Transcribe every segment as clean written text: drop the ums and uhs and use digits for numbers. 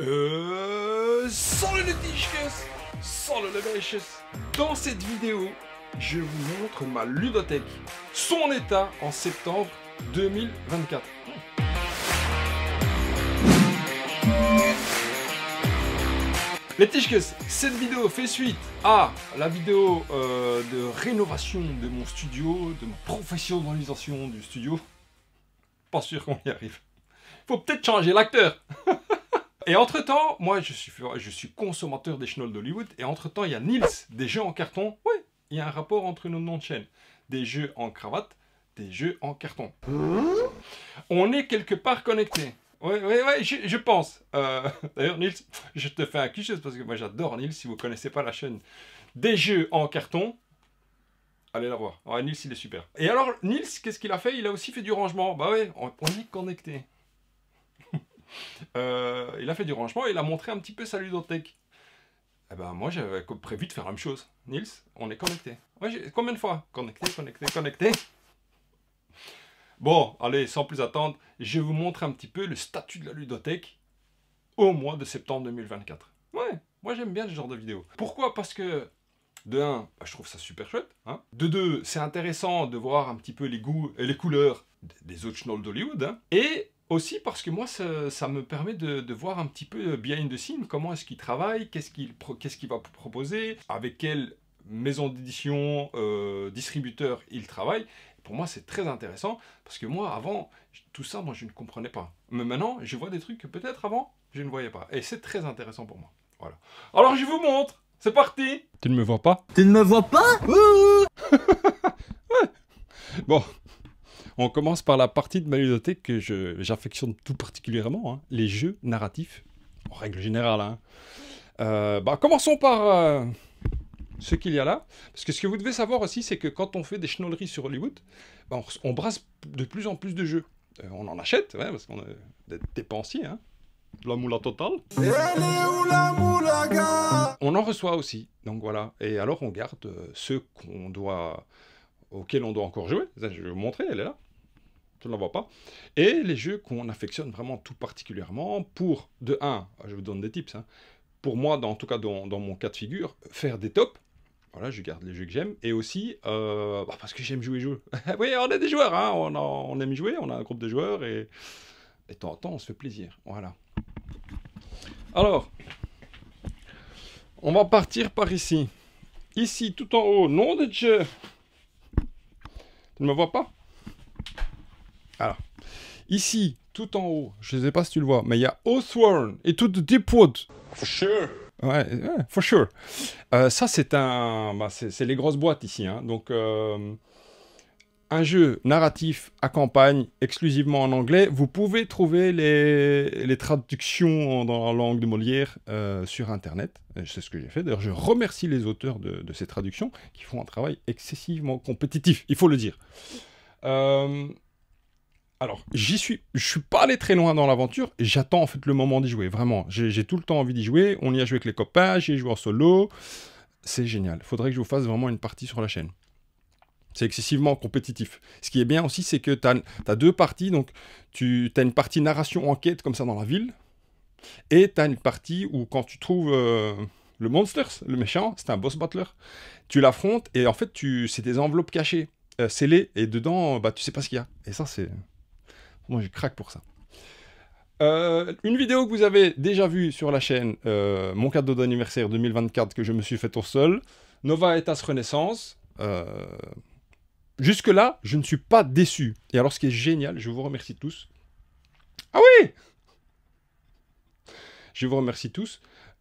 Salut les tichkes, salut les bêches. Dans cette vidéo, je vous montre ma ludothèque, son état en septembre 2024. Les tichkes, cette vidéo fait suite à la vidéo de rénovation de mon studio, de ma professionnalisation du studio. Pas sûr qu'on y arrive. Faut peut-être changer l'acteur. Et entre-temps, moi je suis consommateur des chenolles d'Hollywood, et entre-temps il y a Nils, des jeux en carton. Oui, il y a un rapport entre nos noms de chaîne. Des jeux en cravate, des jeux en carton. On est quelque part connectés. Oui, je pense. D'ailleurs Nils, je te fais un cliché parce que moi j'adore Nils, si vous ne connaissez pas la chaîne des jeux en carton. Allez la voir. Ouais, Nils il est super. Et alors Nils, qu'est-ce qu'il a fait? Il a aussi fait du rangement. Bah ouais, on est connectés. Il a fait du rangement et il a montré un petit peu sa ludothèque. Eh ben moi j'avais prévu de faire la même chose. Nils, on est connecté. Ouais, combien de fois? Connecté. Bon, allez, sans plus attendre, je vous montre un petit peu le statut de la ludothèque au mois de septembre 2024. Ouais, moi j'aime bien ce genre de vidéo. Pourquoi? Parce que de 1, je trouve ça super chouette. Hein. De 2, c'est intéressant de voir un petit peu les goûts et les couleurs des autres chenolles d'Hollywood. Hein. Et aussi parce que moi, ça me permet de voir un petit peu behind the scene, comment est-ce qu'il travaille, qu'est-ce qu'il va proposer, avec quelle maison d'édition, distributeur il travaille. Pour moi, c'est très intéressant, parce que moi, avant, tout ça, moi, je ne comprenais pas. Mais maintenant, je vois des trucs que peut-être avant, je ne voyais pas. Et c'est très intéressant pour moi. Voilà. Alors, je vous montre. C'est parti. Tu ne me vois pas? Tu ne me vois pas? Ouais. Bon. On commence par la partie de ma ludothèque que j'affectionne tout particulièrement, hein, les jeux narratifs, en règle générale. Hein. Commençons par ce qu'il y a là. Parce que ce que vous devez savoir aussi, c'est que quand on fait des chenolleries sur Hollywood, on brasse de plus en plus de jeux. On en achète, ouais, parce qu'on est des dépensiers, hein. La moula totale. On en reçoit aussi, donc voilà. Et alors on garde ceux auxquels on doit encore jouer. Je vais vous montrer, elle est là. Je ne la vois pas. Et les jeux qu'on affectionne vraiment tout particulièrement pour, de 1, je vous donne des tips, hein, pour moi, en tout cas dans mon cas de figure, faire des tops. Voilà, je garde les jeux que j'aime. Et aussi, parce que j'aime jouer. Oui, on est des joueurs, hein, on aime jouer, on a un groupe de joueurs et de temps en temps, on se fait plaisir. Voilà. Alors, on va partir par ici. Ici, tout en haut, nom de jeu. Tu ne me vois pas? Alors, ici, tout en haut, je ne sais pas si tu le vois, mais il y a Oathworn et tout de Deepwood. For sure. Ouais, for sure. Ça, c'est les grosses boîtes ici. Hein. Donc, un jeu narratif à campagne, exclusivement en anglais. Vous pouvez trouver les traductions dans la langue de Molière sur Internet. C'est ce que j'ai fait. D'ailleurs, je remercie les auteurs de ces traductions qui font un travail excessivement compétitif, il faut le dire. Alors, je suis pas allé très loin dans l'aventure, et j'attends en fait le moment d'y jouer, vraiment. J'ai tout le temps envie d'y jouer, on y a joué avec les copains, j'y ai joué en solo, c'est génial. Il faudrait que je vous fasse vraiment une partie sur la chaîne. C'est excessivement compétitif. Ce qui est bien aussi, c'est que tu as deux parties, donc tu as une partie narration enquête comme ça dans la ville, et tu as une partie où quand tu trouves le Monsters, le méchant, c'est un boss battler, tu l'affrontes, et en fait c'est des enveloppes cachées, scellées, et dedans, tu sais pas ce qu'il y a. Et ça, c'est... Moi, je craque pour ça. Une vidéo que vous avez déjà vue sur la chaîne, mon cadeau d'anniversaire 2024 que je me suis fait tout seul, Nova Etas Renaissance. Jusque-là, je ne suis pas déçu. Et alors, ce qui est génial, je vous remercie tous. Ah oui! Je vous remercie tous.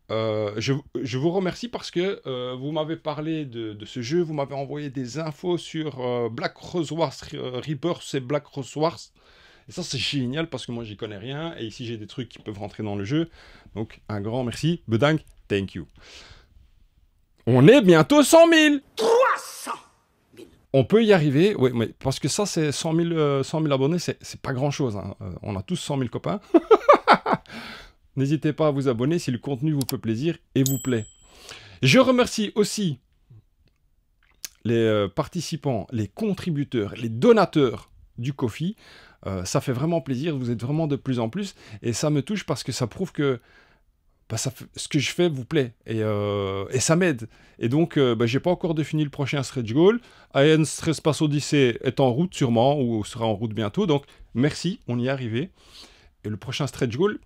Je vous remercie parce que vous m'avez parlé de ce jeu, vous m'avez envoyé des infos sur Black Rose Wars Rebirth, c'est Black Rose Wars. Et ça, c'est génial parce que moi, j'y connais rien. Et ici, j'ai des trucs qui peuvent rentrer dans le jeu. Donc, un grand merci. Bedank, thank you. On est bientôt 100 000. 300 000. On peut y arriver. Oui, mais parce que ça, c'est 100 000 abonnés. C'est pas grand-chose. Hein. On a tous 100 000 copains. N'hésitez pas à vous abonner si le contenu vous fait plaisir et vous plaît. Je remercie aussi les participants, les contributeurs, les donateurs du Ko-fi. Ça fait vraiment plaisir, vous êtes vraiment de plus en plus, et ça me touche parce que ça prouve que bah, ce que je fais vous plaît. Et ça m'aide. Et donc, bah, j'ai pas encore défini le prochain stretch goal. Aeon Trespass Odyssey est en route sûrement, ou sera en route bientôt. Donc, merci, on y est arrivé. Et le prochain stretch goal,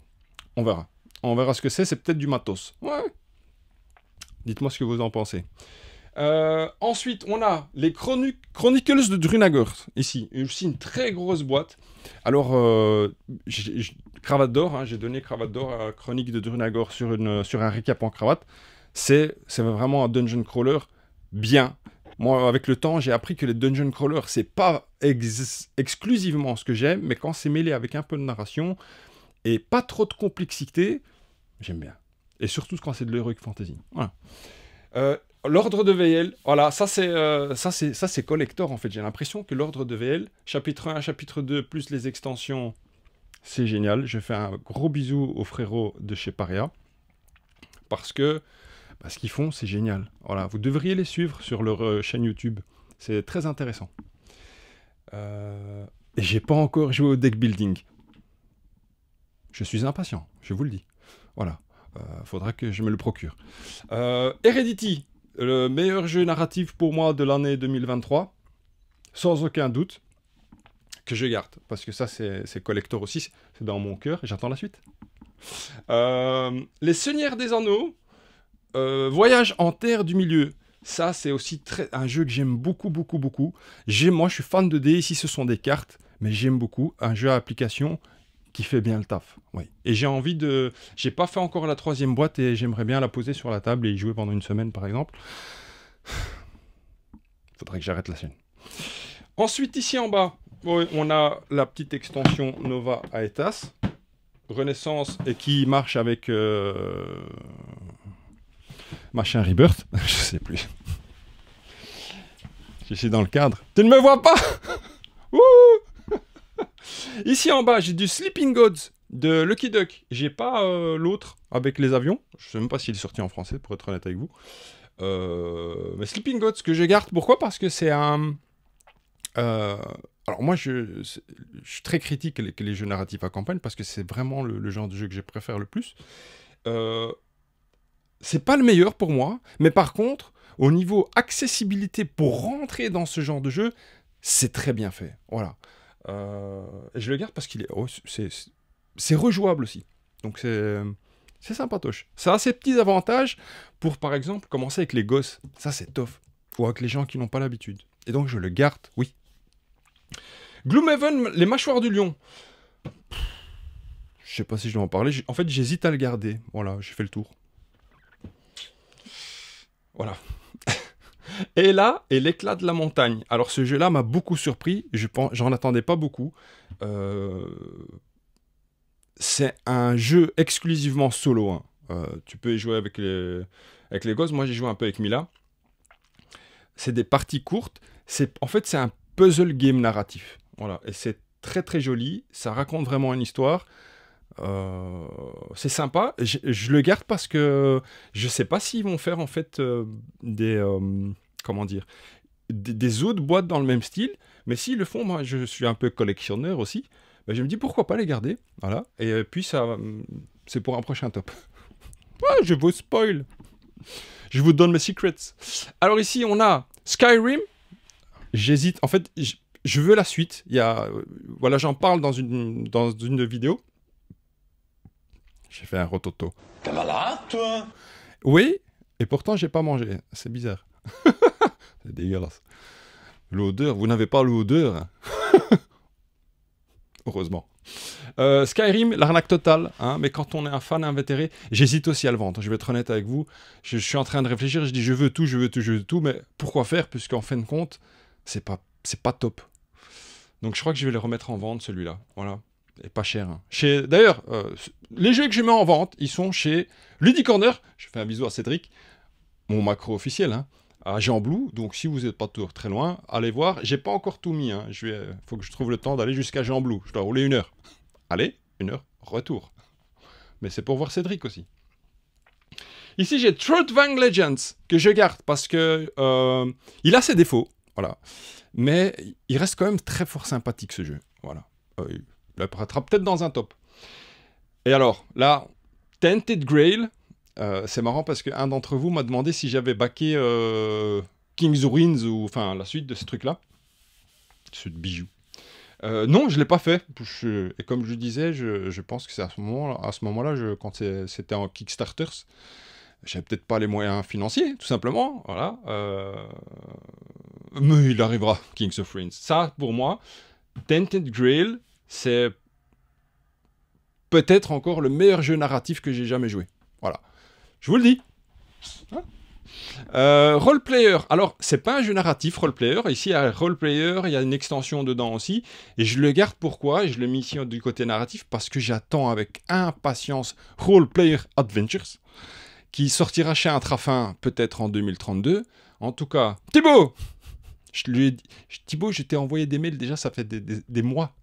on verra. On verra ce que c'est peut-être du matos. Ouais. Dites-moi ce que vous en pensez. Ensuite, on a les Chronicles de Drunagor, ici. Aussi une très grosse boîte. Alors, cravate d'or, hein, j'ai donné cravate d'or à Chronique de Drunagor sur un récap en cravate. C'est vraiment un dungeon crawler bien. Moi, avec le temps, j'ai appris que les dungeon crawlers, c'est pas exclusivement ce que j'aime, mais quand c'est mêlé avec un peu de narration et pas trop de complexité, j'aime bien. Et surtout quand c'est de l'heroic fantasy. Voilà. L'ordre de VL, voilà, ça c'est collector en fait. J'ai l'impression que l'ordre de VL, chapitre 1, chapitre 2, plus les extensions, c'est génial. Je fais un gros bisou aux frérots de chez Paria. Parce que ce qu'ils font, c'est génial. Voilà, vous devriez les suivre sur leur chaîne YouTube. C'est très intéressant. Et j'ai pas encore joué au deck building. Je suis impatient, je vous le dis. Voilà, faudra que je me le procure. Heredity, le meilleur jeu narratif pour moi de l'année 2023, sans aucun doute, que je garde, parce que ça c'est collector aussi, c'est dans mon cœur, et j'attends la suite. Les Seigneurs des Anneaux, Voyage en Terre du Milieu, ça c'est aussi un jeu que j'aime beaucoup. Moi je suis fan de dés, ici ce sont des cartes, mais j'aime beaucoup, un jeu à application qui fait bien le taf. Oui. Et j'ai envie de... J'ai pas fait encore la 3e boîte et j'aimerais bien la poser sur la table et y jouer pendant une semaine par exemple. Faudrait que j'arrête la chaîne. Ensuite ici en bas, on a la petite extension Nova Aetas, Renaissance, et qui marche avec machin Rebirth, je sais plus. Je suis dans le cadre. Tu ne me vois pas. Ici en bas, j'ai du Sleeping Gods de Lucky Duck. J'ai pas l'autre avec les avions. Je sais même pas s'il est sorti en français, pour être honnête avec vous. Mais Sleeping Gods que je garde, pourquoi? Parce que c'est un... alors moi, je suis très critique que les jeux narratifs à campagne, parce que c'est vraiment le genre de jeu que je préfère le plus. C'est pas le meilleur pour moi, mais par contre, au niveau accessibilité pour rentrer dans ce genre de jeu, c'est très bien fait. Voilà. Et je le garde parce qu'il est... Oh, c'est rejouable aussi. Donc c'est sympatoche. Ça a ses petits avantages pour, par exemple, commencer avec les gosses. Ça, c'est tough. Ou avec les gens qui n'ont pas l'habitude. Et donc, je le garde, oui. Gloomhaven, les mâchoires du lion. Je sais pas si je dois en parler. En fait, j'hésite à le garder. Voilà, j'ai fait le tour. Voilà. Et là, et l'éclat de la montagne. Alors, ce jeu-là m'a beaucoup surpris. J'en attendais pas beaucoup. C'est un jeu exclusivement solo. Hein. Tu peux y jouer avec les gosses. Moi, j'ai joué un peu avec Mila. C'est des parties courtes. En fait, c'est un puzzle game narratif. Voilà. Et c'est très très joli. Ça raconte vraiment une histoire. C'est sympa. Je le garde parce que je sais pas s'ils vont faire en fait comment dire, des autres boîtes dans le même style. Mais s'ils le font, moi je suis un peu collectionneur aussi. Ben, je me dis pourquoi pas les garder. Voilà. Et puis ça, c'est pour un prochain top. Ouais, je vous spoil. Je vous donne mes secrets. Alors ici on a Skyrim. J'hésite. En fait, je veux la suite. Il y a, voilà, j'en parle dans une vidéo. J'ai fait un rototo. T'es malade, toi? Oui, et pourtant j'ai pas mangé. C'est bizarre. C'est dégueulasse. L'odeur, vous n'avez pas l'odeur. Heureusement. Skyrim, l'arnaque totale. Hein, mais quand on est un fan invétéré, j'hésite aussi à le vendre. Je vais être honnête avec vous. Je suis en train de réfléchir. Je dis je veux tout. Mais pourquoi faire? Puisqu'en fin de compte, c'est pas top. Donc je crois que je vais le remettre en vente, celui-là. Voilà. Et pas cher. Hein. D'ailleurs, les jeux que je mets en vente, ils sont chez Luddy Corner. Je fais un bisou à Cédric, mon macro officiel, hein, à Jean Blou. Donc si vous n'êtes pas très loin, allez voir. J'ai pas encore tout mis. Hein. Faut que je trouve le temps d'aller jusqu'à Jean Blou. Je dois rouler 1 heure. Allez, 1 heure, retour. Mais c'est pour voir Cédric aussi. Ici, j'ai Trollvang Legends, que je garde parce que il a ses défauts. Voilà. Mais il reste quand même très fort sympathique, ce jeu. Voilà. Il apparaîtra peut-être dans un top. Et alors, là, Tainted Grail, c'est marrant parce qu'un d'entre vous m'a demandé si j'avais backé King's Ruins, ou enfin la suite de ce truc-là. Ce bijou. Non, je ne l'ai pas fait. Et comme je disais, je pense que c'est à ce moment-là, quand c'était en Kickstarters, j'avais peut-être pas les moyens financiers, tout simplement. Voilà. Mais il arrivera, Kings of Ruins. Ça, pour moi, Tainted Grail, c'est peut-être encore le meilleur jeu narratif que j'ai jamais joué. Voilà. Je vous le dis. Roleplayer. Alors, c'est pas un jeu narratif, Roleplayer. Ici, il y a Roleplayer, il y a une extension dedans aussi. Et je le garde pourquoi? Je l'ai mis ici du côté narratif parce que j'attends avec impatience Roleplayer Adventures, qui sortira chez Intrafin peut-être en 2032. En tout cas, Thibaut! Thibaut, je t'ai envoyé des mails déjà, ça fait des mois.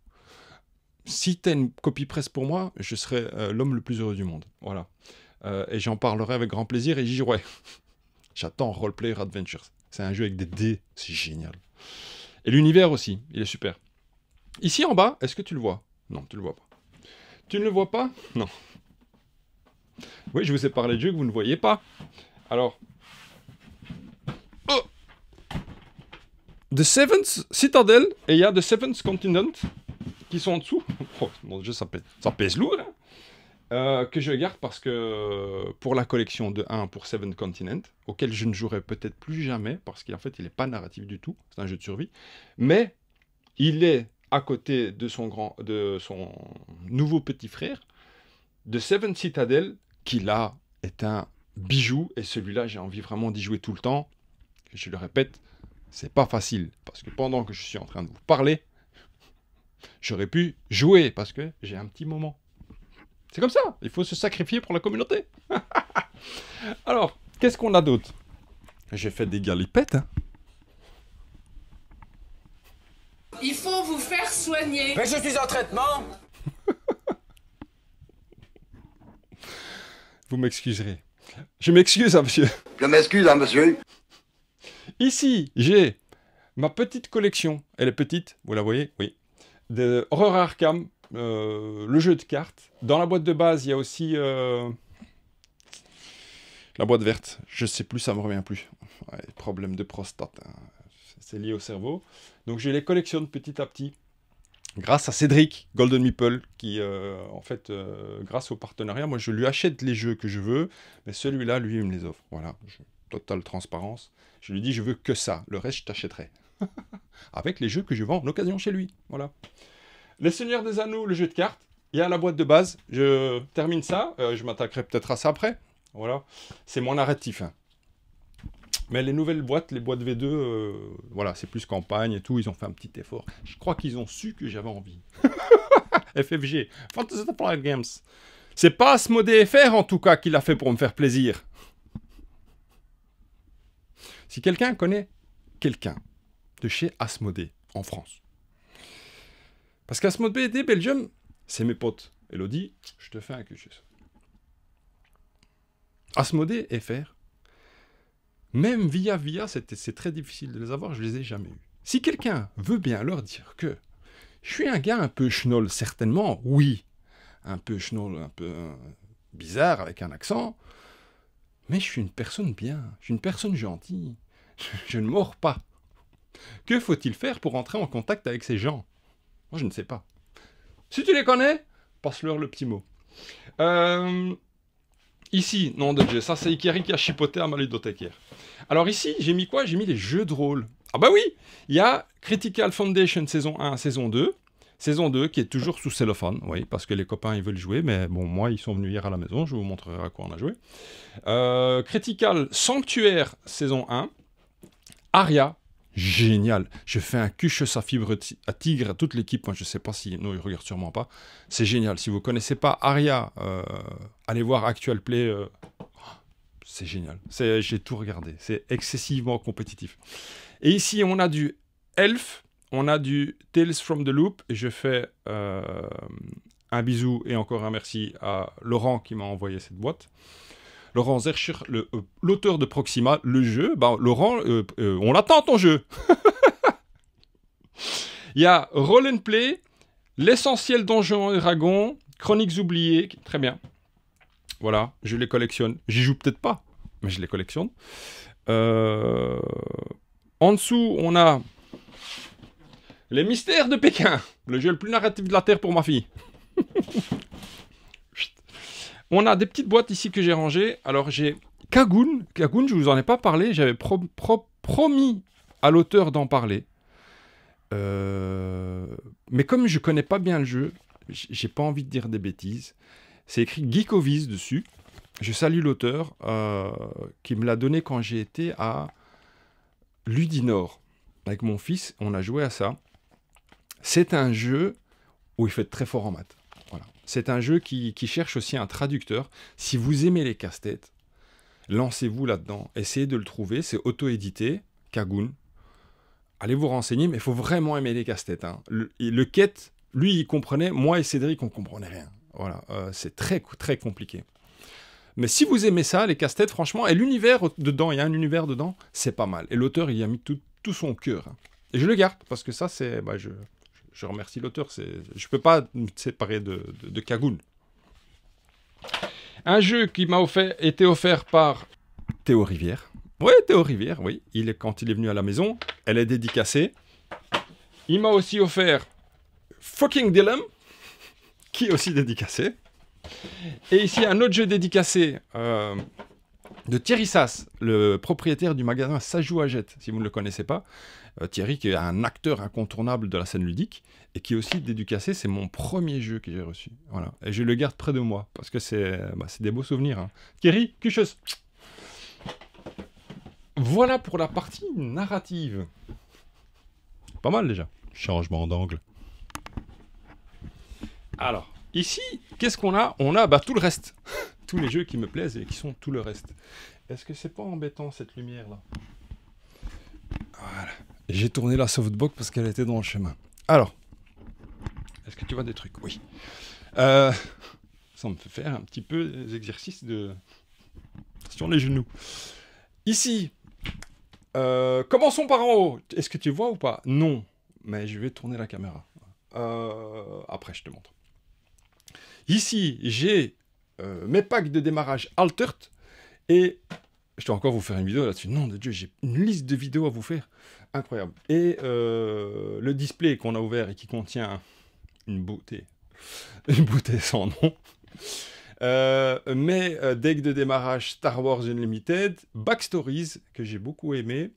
Si tu as une copie presse pour moi, je serai l'homme le plus heureux du monde. Voilà. Et j'en parlerai avec grand plaisir et j'y jouerai. J'attends Roleplayer Adventures. C'est un jeu avec des dés, c'est génial. Et l'univers aussi, il est super. Ici en bas, est-ce que tu le vois? Non, tu le vois pas. Tu ne le vois pas? Non. Oui, je vous ai parlé de jeux que vous ne voyez pas. Alors... Oh, The Seventh Citadel, et il y a The Seventh Continent, qui sont en dessous. Oh, mon Dieu, ça pèse lourd, hein. Que je garde parce que pour la collection de 1 pour Seven Continent, auquel je ne jouerai peut-être plus jamais, parce qu'en fait il n'est pas narratif du tout, c'est un jeu de survie, mais il est à côté de son nouveau petit frère, de Seven Citadel, qui là est un bijou, et celui-là j'ai envie vraiment d'y jouer tout le temps. Je le répète, c'est pas facile, parce que pendant que je suis en train de vous parler, j'aurais pu jouer, parce que j'ai un petit moment. C'est comme ça, il faut se sacrifier pour la communauté. Alors, qu'est-ce qu'on a d'autre? J'ai fait des galipettes. Hein. Il faut vous faire soigner. Mais je suis en traitement. Vous m'excuserez. Je m'excuse, hein, monsieur. Je m'excuse, hein, monsieur. Ici, j'ai ma petite collection. Elle est petite, vous la voyez? Oui. De Horror Arkham. Le jeu de cartes. Dans la boîte de base, il y a aussi la boîte verte. Je sais plus, ça me revient plus. Ouais, problème de prostate. Hein. C'est lié au cerveau. Donc je les collectionne petit à petit. Grâce à Cédric, Golden Meeple, qui, en fait, grâce au partenariat, moi je lui achète les jeux que je veux, mais celui-là, lui, il me les offre. Voilà, totale transparence. Je lui dis, je veux que ça. Le reste, je t'achèterai. Avec les jeux que je vends en occasion chez lui. Voilà. Les Seigneurs des Anneaux, le jeu de cartes, il y a la boîte de base, je termine ça, je m'attaquerai peut-être à ça après, voilà, c'est mon narratif. Hein. Mais les nouvelles boîtes, les boîtes V2, voilà, c'est plus campagne et tout, ils ont fait un petit effort. Je crois qu'ils ont su que j'avais envie. FFG, Fantasy Flight Games. C'est pas Asmodée FR en tout cas qui l'a fait pour me faire plaisir. Si quelqu'un connaît quelqu'un de chez Asmodée en France, parce qu'Asmodée Belgium, c'est mes potes. Elodie, je te fais un cuchus. Asmodée FR, même via, c'est très difficile de les avoir, je les ai jamais eus. Si quelqu'un veut bien leur dire que je suis un gars un peu schnoll, certainement, oui, un peu schnoll, un peu bizarre, avec un accent, mais je suis une personne bien, je suis une personne gentille, je ne mords pas. Que faut-il faire pour entrer en contact avec ces gens? Moi, je ne sais pas. Si tu les connais, passe-leur le petit mot. Ici, nom de Dieu, ça c'est Ikeri qui a chipoté à ma ludothécaire. Alors ici, j'ai mis quoi? J'ai mis les jeux de rôle. Ah bah oui, il y a Critical Foundation saison 1, saison 2. Saison 2 qui est toujours sous cellophane, oui, parce que les copains ils veulent jouer, mais bon, moi ils sont venus hier à la maison, je vous montrerai à quoi on a joué. Critical Sanctuaire, saison 1. Aria. Génial. Je fais un cuche sa fibre à tigre à toute l'équipe. Moi, je sais pas si... Non, ils regardent sûrement pas. C'est génial. Si vous connaissez pas Aria, allez voir Actual Play. C'est génial. J'ai tout regardé. C'est excessivement compétitif. Et ici, on a du Elf. On a du Tales from the Loop. Et je fais un bisou et encore un merci à Laurent qui m'a envoyé cette boîte. Laurent Zercher, l'auteur de Proxima, le jeu. Bah, Laurent, on l'attend ton jeu. Il y a Roll and Play, l'essentiel Donjons et Dragons, Chroniques oubliées, très bien. Voilà, je les collectionne. J'y joue peut-être pas, mais je les collectionne. En dessous, on a Les Mystères de Pékin, le jeu le plus narratif de la Terre pour ma fille. On a des petites boîtes ici que j'ai rangées. Alors j'ai Kagoun. Kagoun, je vous en ai pas parlé. J'avais promis à l'auteur d'en parler. Mais comme je connais pas bien le jeu, j'ai pas envie de dire des bêtises. C'est écrit Geekoviz dessus. Je salue l'auteur qui me l'a donné quand j'ai été à Ludinor. Avec mon fils, on a joué à ça. C'est un jeu où il faut être très fort en maths. Voilà. C'est un jeu qui cherche aussi un traducteur. Si vous aimez les casse-têtes, lancez-vous là-dedans. Essayez de le trouver. C'est auto-édité, Kagoun. Allez vous renseigner, mais il faut vraiment aimer les casse-têtes. Hein. Le quête, lui, il comprenait. Moi et Cédric, on ne comprenait rien. Voilà. C'est très, très compliqué. Mais si vous aimez ça, les casse-têtes, franchement, et l'univers dedans, il y a un univers dedans, c'est pas mal. Et l'auteur, il y a mis tout son cœur. Hein. Et je le garde, parce que ça, c'est... Bah, je remercie l'auteur. Je peux pas me séparer de Kagoun. Un jeu qui m'a été offert par Théo Rivière. Oui, Théo Rivière, oui. Quand il est venu à la maison, elle est dédicacée. Il m'a aussi offert Fucking Dylan, qui est aussi dédicacé. Et ici, un autre jeu dédicacé de Thierry Sass, le propriétaire du magasin Ça joue à Jette, si vous ne le connaissez pas. Thierry, qui est un acteur incontournable de la scène ludique, et qui est aussi dédicacé. C'est mon premier jeu que j'ai reçu. Voilà. Et je le garde près de moi, parce que c'est des beaux souvenirs. Hein. Thierry, cucheuse. Voilà pour la partie narrative. Pas mal déjà. Changement d'angle. Alors, ici, qu'est-ce qu'on a? On a tout le reste. Tous les jeux qui me plaisent et qui sont tout le reste. Est-ce que c'est pas embêtant cette lumière-là? Voilà. J'ai tourné la softbox parce qu'elle était dans le chemin. Alors, est-ce que tu vois des trucs? Oui. Ça me fait faire un petit peu des exercices sur les genoux. Ici, commençons par en haut. Est-ce que tu vois ou pas? Non, mais je vais tourner la caméra. Après, je te montre. Ici, j'ai mes packs de démarrage Altert. Et je dois encore vous faire une vidéo là-dessus. Non de Dieu, j'ai une liste de vidéos à vous faire. Incroyable. Et le display qu'on a ouvert et qui contient une bouteille sans nom. Mes decks de démarrage Star Wars Unlimited, Backstories, que j'ai beaucoup aimé,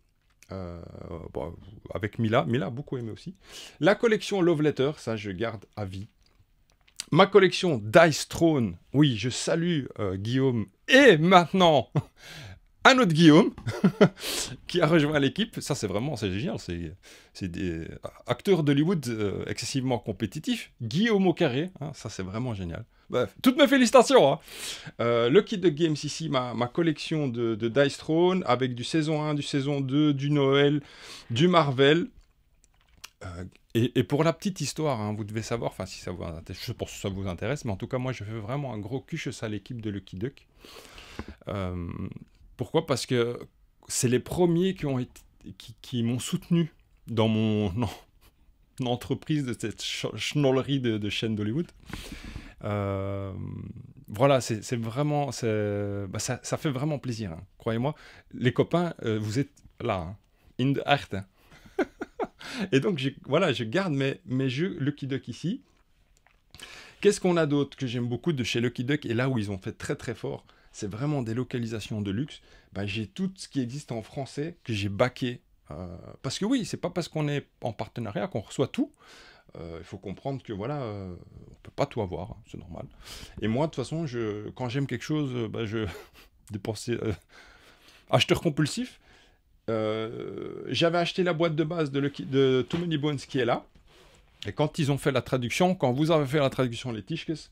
avec Mila a beaucoup aimé aussi. La collection Love Letter, ça je garde à vie. Ma collection Dice Throne, oui, je salue Guillaume, et maintenant, un autre Guillaume, qui a rejoint l'équipe. Ça c'est génial, c'est des acteurs d'Hollywood excessivement compétitifs. Guillaume au carré, hein, ça c'est vraiment génial. Bref, toutes mes félicitations. Hein. Le kit de games ici, ma collection de Dice Throne, avec du saison 1, du saison 2, du Noël, du Marvel. Et pour la petite histoire, hein, vous devez savoir, enfin si ça vous intéresse, je pense que ça vous intéresse, mais en tout cas moi je fais vraiment un gros cuche à l'équipe de Lucky Duck. Pourquoi? Parce que c'est les premiers qui m'ont soutenu dans mon entreprise de cette schnollerie de chaîne d'Hollywood. Voilà, c'est vraiment, ça fait vraiment plaisir, hein, croyez-moi. Les copains, vous êtes là, hein, in the heart. Hein. Et donc, je garde mes jeux Lucky Duck ici. Qu'est-ce qu'on a d'autre que j'aime beaucoup de chez Lucky Duck, et là où ils ont fait très très fort, c'est vraiment des localisations de luxe. J'ai tout ce qui existe en français que j'ai backé. Parce que oui, c'est pas parce qu'on est en partenariat qu'on reçoit tout. Il faut comprendre que voilà, on peut pas tout avoir, hein, c'est normal. Et moi, de toute façon, quand j'aime quelque chose, je dépense. Acheteur compulsif. J'avais acheté la boîte de base de Too Many Bones qui est là. Et quand ils ont fait la traduction, quand vous avez fait la traduction les Tischkes,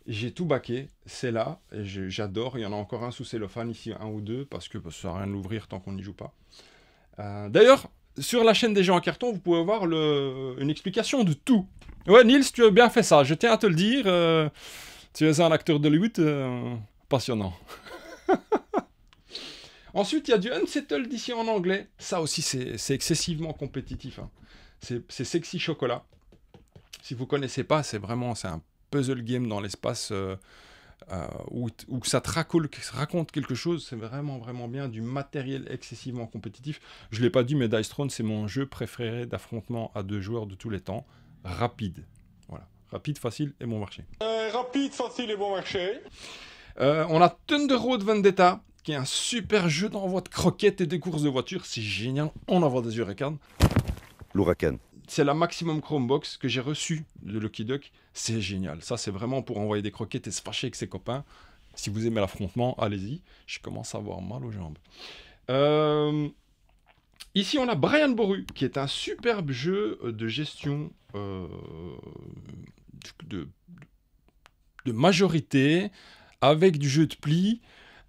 j'ai tout backé, c'est là, et j'adore. Il y en a encore un sous cellophane ici, un ou deux, parce que ça sert à rien de l'ouvrir tant qu'on n'y joue pas. D'ailleurs, sur la chaîne des jeux en carton, vous pouvez voir une explication de tout. Ouais, Nils, tu as bien fait ça, je tiens à te le dire. Tu es un acteur d'Hollywood passionnant. Ensuite, il y a du Unsettled ici en anglais. Ça aussi, c'est excessivement compétitif. Hein. C'est Sexy Chocolat. Si vous ne connaissez pas, c'est un puzzle game dans l'espace où ça te raconte quelque chose, c'est vraiment, vraiment bien, du matériel excessivement compétitif. Je ne l'ai pas dit, mais Dice Throne, c'est mon jeu préféré d'affrontement à 2 joueurs de tous les temps. Rapide. Voilà. Rapide, facile et bon marché. Rapide, facile et bon marché. On a Thunder Road Vendetta, qui est un super jeu d'envoi de croquettes et de courses de voitures. C'est génial, on envoie des hurricanes. L'Huracan. C'est la Maximum Chromebox que j'ai reçue de Lucky Duck. C'est génial. Ça, c'est vraiment pour envoyer des croquettes et se fâcher avec ses copains. Si vous aimez l'affrontement, allez-y. Je commence à avoir mal aux jambes. Ici, on a Brian Boru, qui est un superbe jeu de gestion de majorité, avec du jeu de pli,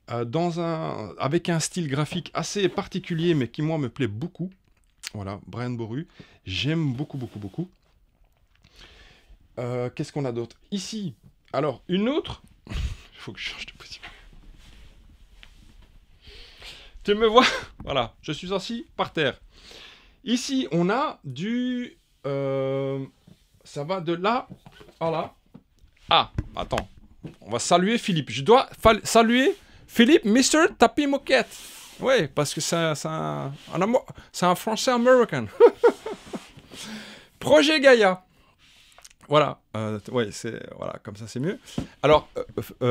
avec un style graphique assez particulier, mais qui, moi, me plaît beaucoup. Voilà, Brian Boru. J'aime beaucoup, beaucoup, beaucoup. Qu'est-ce qu'on a d'autre? Ici, alors, une autre... Il faut que je change de position. Tu me vois? Voilà, je suis assis par terre. Ici, on a du... ça va de là à là. Ah, attends. On va saluer Philippe. Je dois saluer Philippe, Mr. Tapi Moquette. Oui, parce que c'est un français américain. Projet Gaïa. Voilà. Ouais, voilà, comme ça c'est mieux. Alors,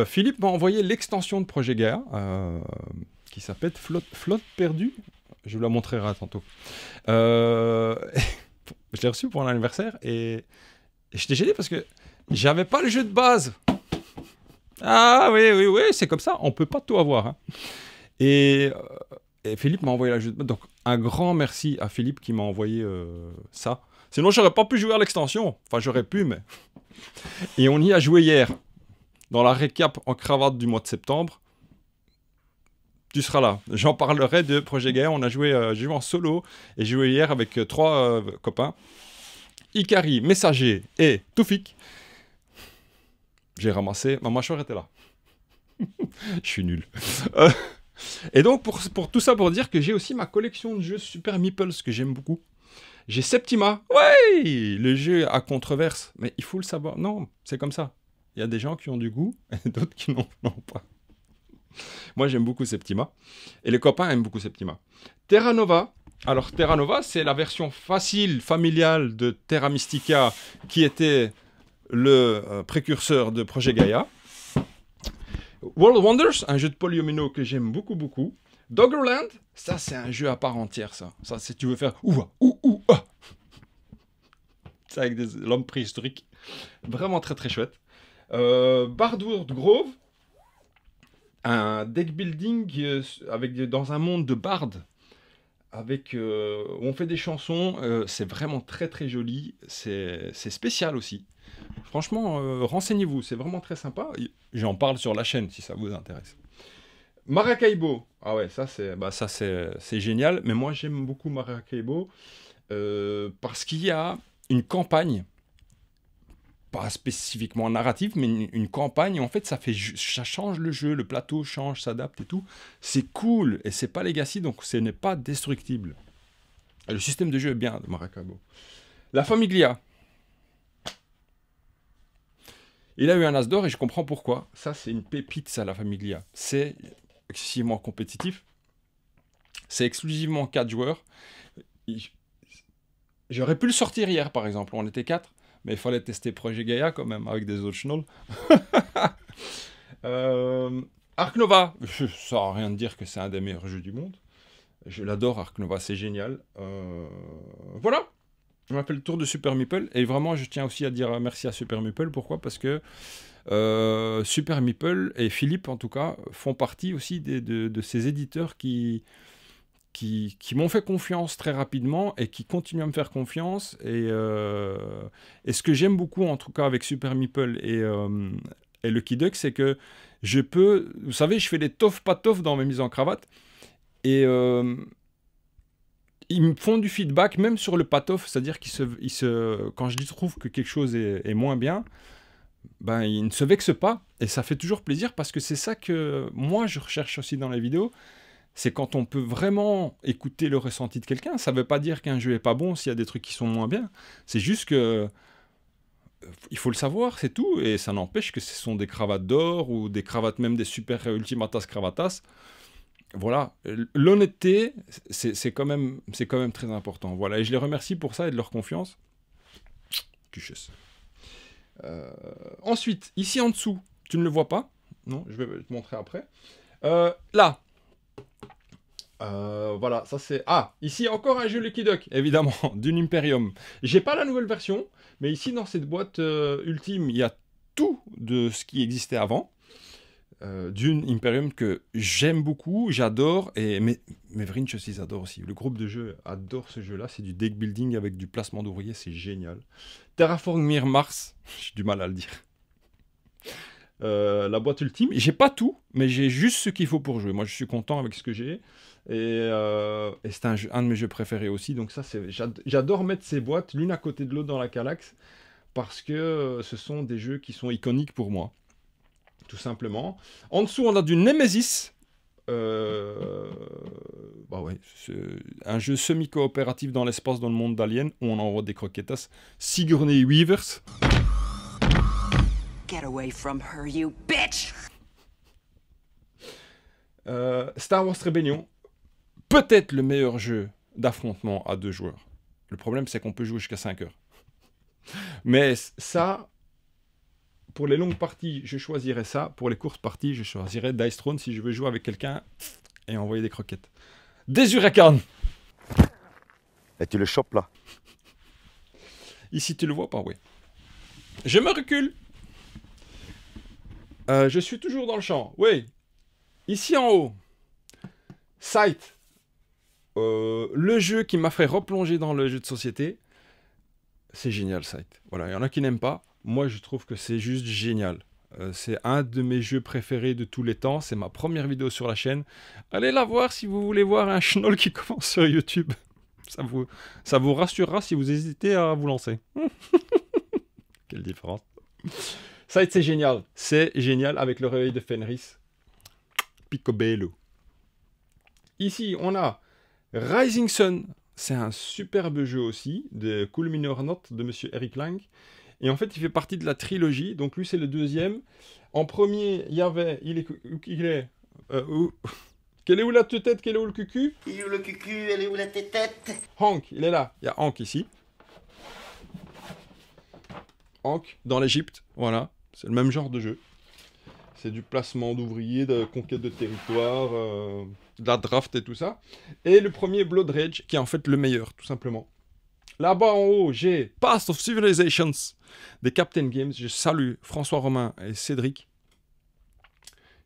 Philippe m'a envoyé l'extension de Projet Gaïa, qui s'appelle Flotte perdue. Je vous la montrerai tantôt. Je l'ai reçu pour un anniversaire et j'étais gêné parce que j'avais pas le jeu de base. Ah oui, c'est comme ça. On peut pas tout avoir. Hein. Et Philippe m'a envoyé la jeu de base. Donc, un grand merci à Philippe qui m'a envoyé ça. Sinon, j'aurais pas pu jouer à l'extension. Enfin, j'aurais pu, mais... Et on y a joué hier. Dans la récap en cravate du mois de septembre. Tu seras là. J'en parlerai de Projet Gaïa. On a joué, j'ai joué en solo. Et j'ai joué hier avec 3 copains. Ikari, Messager et Toufik. J'ai ramassé. Ma mâchoire était là. Je suis nul. Et donc, pour tout ça, pour dire que j'ai aussi ma collection de jeux Super Meeples que j'aime beaucoup. J'ai Septima. Ouais, le jeu à controverse. Mais il faut le savoir. Non, c'est comme ça. Il y a des gens qui ont du goût et d'autres qui n'en ont pas. Moi, j'aime beaucoup Septima. Et les copains aiment beaucoup Septima. Terra Nova. Alors, Terra Nova, c'est la version facile, familiale de Terra Mystica, qui était le précurseur de Projet Gaïa. World Wonders, un jeu de polyomino que j'aime beaucoup, beaucoup. Doggerland, ça, c'est un jeu à part entière, ça. Ça, si tu veux faire ouah, ah. C'est avec des l'homme préhistorique. Vraiment très, très chouette. Bardwood Grove, un deck building dans un monde de bardes, où on fait des chansons. C'est vraiment très, très joli. C'est spécial aussi. Franchement, renseignez-vous, c'est vraiment très sympa. J'en parle sur la chaîne si ça vous intéresse. Maracaibo, ah ouais, ça c'est génial, mais moi j'aime beaucoup Maracaibo parce qu'il y a une campagne, pas spécifiquement narrative, mais une campagne, en fait ça change le jeu, le plateau change, s'adapte et tout. C'est cool, et c'est pas Legacy, donc ce n'est pas destructible. Et le système de jeu est bien de Maracaibo. La Famiglia. Il a eu un as d'or et je comprends pourquoi. Ça, c'est une pépite, ça, la Famiglia. C'est excessivement compétitif. C'est exclusivement 4 joueurs. J'aurais pu le sortir hier, par exemple. On était 4, mais il fallait tester Projet Gaïa quand même, avec des autres schnolls. Ark Nova, ça n'a rien de dire que c'est un des meilleurs jeux du monde. Je l'adore, Ark Nova, c'est génial. Voilà. On a fait le tour de Super Meeple, et vraiment je tiens aussi à dire merci à Super Meeple. Pourquoi? Parce que Super Meeple et Philippe en tout cas font partie aussi de ces éditeurs qui m'ont fait confiance très rapidement et qui continuent à me faire confiance. Et ce que j'aime beaucoup en tout cas avec Super Meeple et Lucky Duck, c'est que je peux, vous savez, je fais des tof pas tof dans mes mises en cravate, et ils me font du feedback, même sur le patoff, c'est-à-dire quand je trouve que quelque chose est moins bien, ben, ils ne se vexent pas. Et ça fait toujours plaisir parce que c'est ça que moi je recherche aussi dans les vidéos. C'est quand on peut vraiment écouter le ressenti de quelqu'un. Ça ne veut pas dire qu'un jeu n'est pas bon s'il y a des trucs qui sont moins bien. C'est juste que il faut le savoir, c'est tout, et ça n'empêche que ce sont des cravates d'or, ou des cravates même des super ultimatas cravatas. Voilà, l'honnêteté, c'est quand même très important. Voilà, et je les remercie pour ça et de leur confiance. Cuchus. Ensuite, ici en dessous, tu ne le vois pas. Non, je vais te montrer après. Là. Voilà, ça c'est... Ah, ici encore un jeu Lucky Duck, évidemment, d'une Imperium. J'ai pas la nouvelle version, mais ici dans cette boîte ultime, il y a tout de ce qui existait avant. D'une Imperium que j'aime beaucoup, j'adore, et mes Vrinch aussi ils adorent aussi. Le groupe de jeu adore ce jeu-là, c'est du deck building avec du placement d'ouvriers, c'est génial. Terraformir Mars, j'ai du mal à le dire. La boîte ultime, j'ai pas tout, mais j'ai juste ce qu'il faut pour jouer. Moi je suis content avec ce que j'ai, et c'est un de mes jeux préférés aussi, donc ça j'adore mettre ces boîtes l'une à côté de l'autre dans la Kallax, parce que ce sont des jeux qui sont iconiques pour moi. Tout simplement. En dessous, on a du Nemesis. Bah ouais, un jeu semi-coopératif dans l'espace, dans le monde d'Alien, où on envoie des croquetas. Sigourney Weavers. Get away from her, you bitch! Star Wars Rebellion. Peut-être le meilleur jeu d'affrontement à 2 joueurs. Le problème, c'est qu'on peut jouer jusqu'à 5 heures. Mais ça... Pour les longues parties, je choisirais ça. Pour les courtes parties, je choisirais Dice Throne si je veux jouer avec quelqu'un et envoyer des croquettes. Des Hurricanes. Et tu le chopes là. Ici, tu le vois pas, oui. Je me recule. Je suis toujours dans le champ. Oui. Ici en haut. Sight. Le jeu qui m'a fait replonger dans le jeu de société. C'est génial, Sight. Voilà, il y en a qui n'aiment pas. Moi, je trouve que c'est juste génial. C'est un de mes jeux préférés de tous les temps. C'est ma première vidéo sur la chaîne. Allez la voir si vous voulez voir un schnoll qui commence sur YouTube. Ça vous rassurera si vous hésitez à vous lancer. Quelle différence. Ça, c'est génial. C'est génial avec le réveil de Fenris. Picobello. Ici, on a Rising Sun. C'est un superbe jeu aussi, de Cool Minor Note de Monsieur Eric Lang. Et en fait, il fait partie de la trilogie. Donc lui, c'est le deuxième. En premier, il y avait... Quelle est où la tête? Quelle est où le cucu? Il est où le cucu? Elle est où la tête? Hank, il est là. Il y a Hank ici. Hank, dans l'Égypte. Voilà. C'est le même genre de jeu. C'est du placement d'ouvriers, de conquête de territoire, de la draft et tout ça. Et le premier, Blood Rage, qui est en fait le meilleur, tout simplement. Là-bas en haut, j'ai Past of Civilizations des Captain Games. Je salue François Romain et Cédric,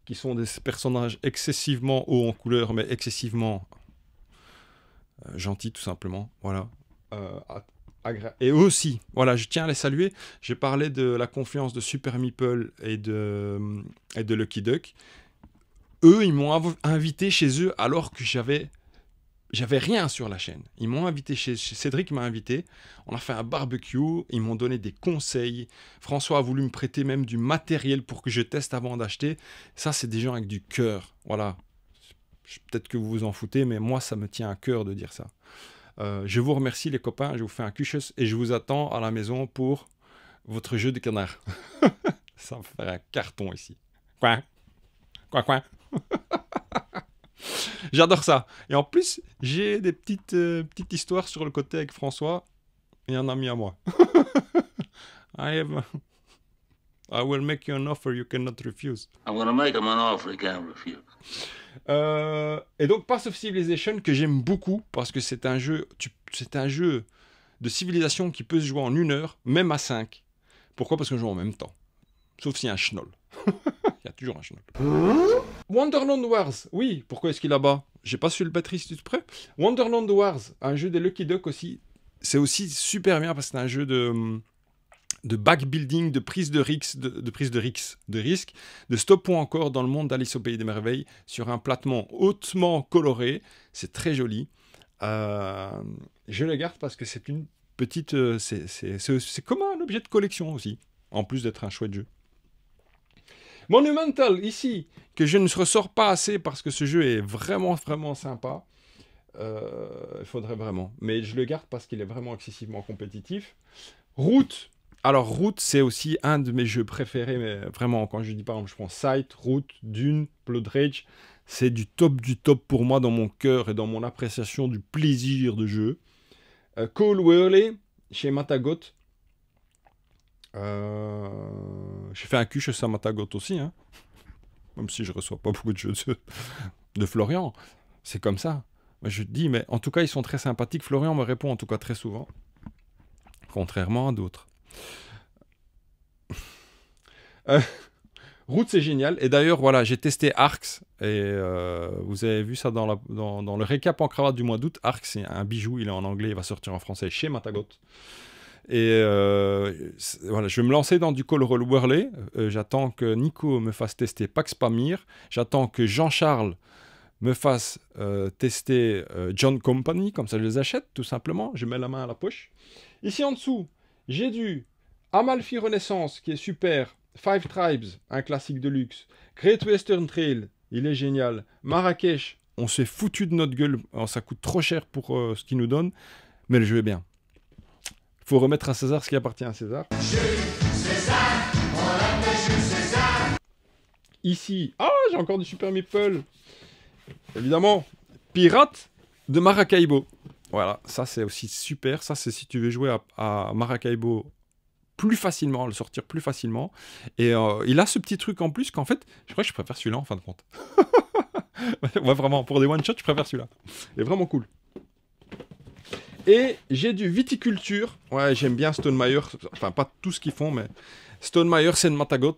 qui sont des personnages excessivement hauts en couleur, mais excessivement gentils, tout simplement. Voilà. Et eux aussi, voilà, je tiens à les saluer. J'ai parlé de la confiance de Super Meeple et de Lucky Duck. Eux, ils m'ont invité chez eux alors que j'avais rien sur la chaîne. Ils m'ont invité chez Cédric m'a invité. On a fait un barbecue. Ils m'ont donné des conseils. François a voulu me prêter même du matériel pour que je teste avant d'acheter. Ça, c'est des gens avec du cœur. Voilà. Peut-être que vous vous en foutez, mais moi, ça me tient à cœur de dire ça. Je vous remercie, les copains. Je vous fais un cuchus et je vous attends à la maison pour votre jeu de canard. Ça va faire un carton ici. Quoi? Quoi? J'adore ça. Et en plus, j'ai des petites histoires sur le côté avec François et un ami à moi. I will make you an offer you cannot refuse. I'm gonna make him an offer he can't refuse. Et donc, Path of Civilization, que j'aime beaucoup, parce que c'est un jeu de civilisation qui peut se jouer en 1 heure, même à 5. Pourquoi? Parce qu'on joue en même temps. Sauf s'il y a un schnoll. Il y a toujours un schnoll. Wonderland Wars. Oui, pourquoi est-ce qu'il est là-bas? J'ai pas su le batterie si tu te prêt. Wonderland Wars, un jeu des Lucky Duck aussi. C'est aussi super bien parce que c'est un jeu de backbuilding, de prise de risque, de stop ou encore dans le monde d'Alice au Pays des Merveilles sur un plateau hautement coloré. C'est très joli. Je le garde parce que c'est une petite... c'est comme un objet de collection aussi, en plus d'être un chouette jeu. Monumental, ici, que je ne ressors pas assez parce que ce jeu est vraiment, vraiment sympa. Il faudrait vraiment. Mais je le garde parce qu'il est vraiment excessivement compétitif. Route, Alors, Root, c'est aussi un de mes jeux préférés, mais vraiment, quand je dis par exemple, je prends Sight, Root, Dune, Blood Rage, c'est du top pour moi dans mon cœur et dans mon appréciation du plaisir de jeu. Cole Wehrle, chez Matagot. J'ai fait un cul chez ça Matagot aussi, hein. Même si je reçois pas beaucoup de jeux de Florian. C'est comme ça. Je te dis, mais en tout cas, ils sont très sympathiques. Florian me répond en tout cas très souvent. Contrairement à d'autres. Root, c'est génial. Et d'ailleurs, voilà, j'ai testé Arx. Et vous avez vu ça dans le récap en cravate du mois d'août. Arx, c'est un bijou. Il est en anglais. Il va sortir en français chez Matagot. Et voilà, je vais me lancer dans du Cole Wehrle. J'attends que Nico me fasse tester Pax Pamir. J'attends que Jean-Charles me fasse tester John Company. Comme ça, je les achète, tout simplement. Je mets la main à la poche. Ici en dessous, j'ai du Amalfi Renaissance, qui est super. Five Tribes, un classique de luxe. Great Western Trail, il est génial. Marrakech, on s'est foutu de notre gueule. Alors, ça coûte trop cher pour ce qu'il nous donne. Mais le jeu est bien. Il faut remettre à César ce qui appartient à César. Ici, j'ai encore du Super Meeple. Évidemment, Pirate de Maracaibo. Voilà, ça c'est aussi super. Ça c'est si tu veux jouer à Maracaibo plus facilement, le sortir plus facilement. Et il a ce petit truc en plus qu'en fait, je crois que je préfère celui-là en fin de compte. Ouais, vraiment, pour des one-shots, je préfère celui-là. Il est vraiment cool. Et j'ai du Viticulture. Ouais, j'aime bien Stonemaier. Enfin, pas tout ce qu'ils font, mais Stonemaier, c'est de Matagot.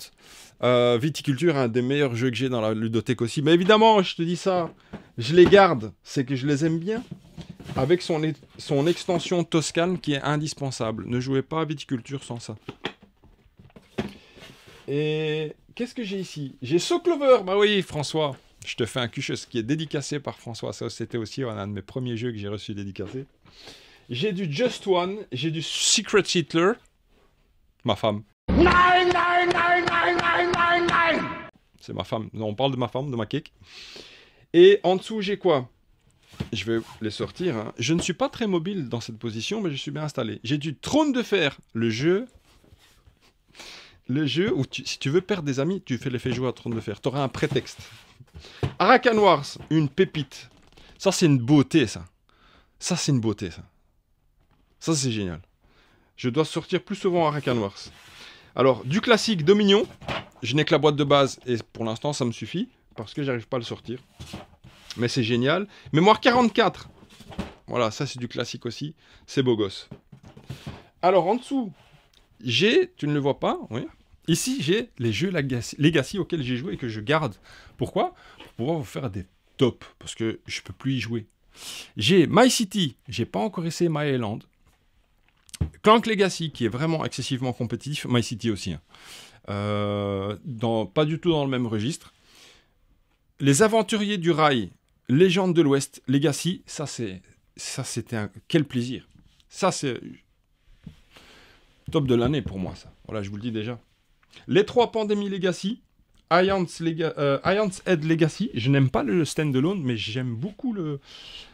Viticulture, un des meilleurs jeux que j'ai dans la ludothèque aussi. Mais évidemment, je te dis ça, je les garde. C'est que je les aime bien. Avec son extension Toscane qui est indispensable. Ne jouez pas à Viticulture sans ça. Et qu'est-ce que j'ai ici? J'ai Soclover. Bah oui, François. Je te fais un cucheuse qui est dédicacé par François. Ça, c'était aussi un de mes premiers jeux que j'ai reçu dédicacé. J'ai du Just One. J'ai du Secret Hitler. Ma femme. C'est ma femme. Non, on parle de ma femme, de ma cake. Et en dessous, j'ai quoi? Je vais les sortir. Hein. Je ne suis pas très mobile dans cette position, mais je suis bien installé. J'ai du Trône de Fer. Le jeu où si tu veux perdre des amis, tu les fais jouer à Trône de Fer. Tu auras un prétexte. Arakan Wars, une pépite. Ça, c'est une beauté, ça. Ça, c'est une beauté, ça. Ça, c'est génial. Je dois sortir plus souvent Arakan Wars. Alors, du classique Dominion. Je n'ai que la boîte de base et pour l'instant, ça me suffit parce que j'arrive pas à le sortir. Mais c'est génial. Mémoire 44. Voilà, ça, c'est du classique aussi. C'est beau gosse. Alors, en dessous, tu ne le vois pas, oui. Ici, j'ai les jeux Legacy auxquels j'ai joué et que je garde. Pourquoi? Pour pouvoir vous faire des tops, parce que je ne peux plus y jouer. J'ai My City, j'ai pas encore essayé My Island. Clank Legacy, qui est vraiment excessivement compétitif. My City aussi. Hein. Pas du tout dans le même registre. Les Aventuriers du Rail, Légende de l'Ouest, Legacy, c'était quel plaisir. Ça, c'est top de l'année pour moi, ça. Voilà, je vous le dis déjà. Les 3 Pandémies Legacy, Iron's Head Legacy. Je n'aime pas le standalone, mais j'aime beaucoup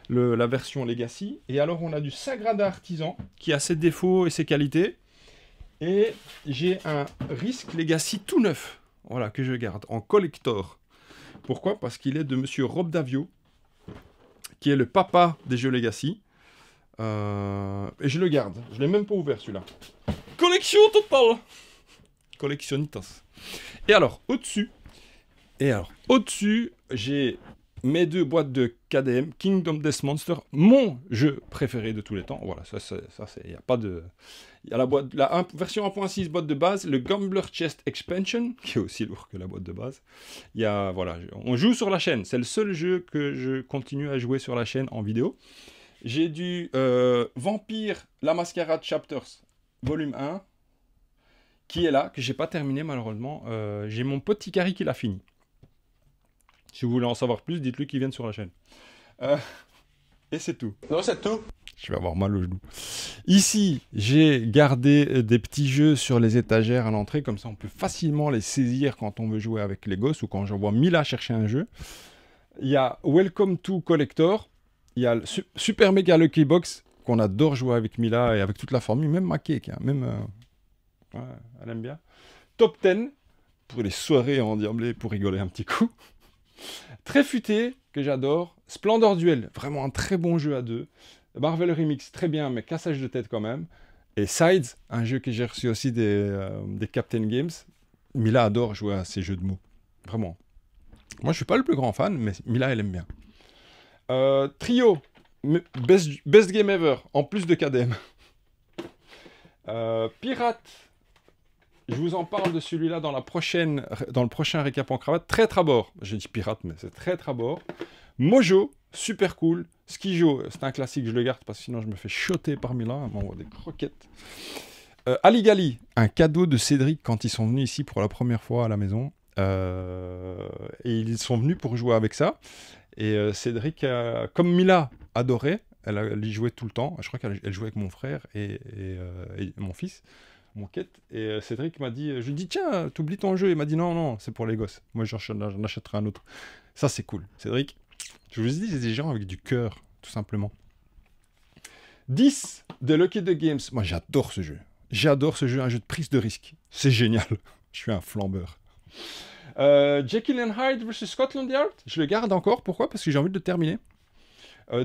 la version Legacy. Et alors, on a du Sagrada Artisan, qui a ses défauts et ses qualités. Et j'ai un Risk Legacy tout neuf, voilà, que je garde, en collector. Pourquoi? Parce qu'il est de monsieur Rob Davio, qui est le papa des jeux Legacy. Et je le garde. Je ne l'ai même pas ouvert, celui-là. Collection totale. Collectionitas. Et alors, au-dessus, j'ai mes 2 boîtes de KDM, Kingdom Death Monster, mon jeu préféré de tous les temps. Voilà, ça c'est, il n'y a pas de... Il y a la version 1.6 boîte de base, le Gambler Chest Expansion, qui est aussi lourd que la boîte de base. Il y a, voilà, on joue sur la chaîne. C'est le seul jeu que je continue à jouer sur la chaîne en vidéo. J'ai du Vampire La Mascarade Chapters, volume 1, qui est là, que j'ai pas terminé malheureusement. J'ai mon petit Carré qui l'a fini. Si vous voulez en savoir plus, dites-lui qu'il vienne sur la chaîne. Et c'est tout. Non, c'est tout. Je vais avoir mal au genou. Ici, j'ai gardé des petits jeux sur les étagères à l'entrée. Comme ça, on peut facilement les saisir quand on veut jouer avec les gosses ou quand j'envoie Mila chercher un jeu. Il y a Welcome to Collector. Il y a le Super Mega Lucky Box qu'on adore jouer avec Mila et avec toute la famille, même ma cake. Hein, même, Ouais, elle aime bien. Top 10 pour les soirées endiablées pour rigoler un petit coup. Très futé, que j'adore. Splendor Duel, vraiment un très bon jeu à deux. Marvel Remix, très bien, mais cassage de tête quand même. Et Sides, un jeu que j'ai reçu aussi des Captain Games. Mila adore jouer à ces jeux de mots. Vraiment. Moi, je suis pas le plus grand fan, mais Mila, elle aime bien. Trio, best game ever, en plus de KDM. Pirate, je vous en parle de celui-là dans le prochain récap en cravate. Très Trabord, je dis pirate, mais c'est très Trabord. Mojo, super cool. Skijo, c'est un classique, je le garde parce que sinon je me fais shotter par Milan, elle m'envoie des croquettes. Aligali, un cadeau de Cédric quand ils sont venus ici pour la première fois à la maison. Et ils sont venus pour jouer avec ça. Et Cédric, comme Mila adorait, elle y jouait tout le temps. Je crois qu'elle jouait avec mon frère et mon fils, mon quête. Et Cédric m'a dit, je lui ai dit, tiens, t'oublies ton jeu. Il m'a dit, non, non, c'est pour les gosses. Moi, j'en achèterai un autre. Ça, c'est cool. Cédric, je vous ai dit, c'est des gens avec du cœur, tout simplement. 10 de Lucky the Games. Moi, j'adore ce jeu. J'adore ce jeu, un jeu de prise de risque. C'est génial. Je suis un flambeur. Jekyll and Hyde vs Scotland Yard, je le garde encore. Pourquoi? Parce que j'ai envie de le terminer.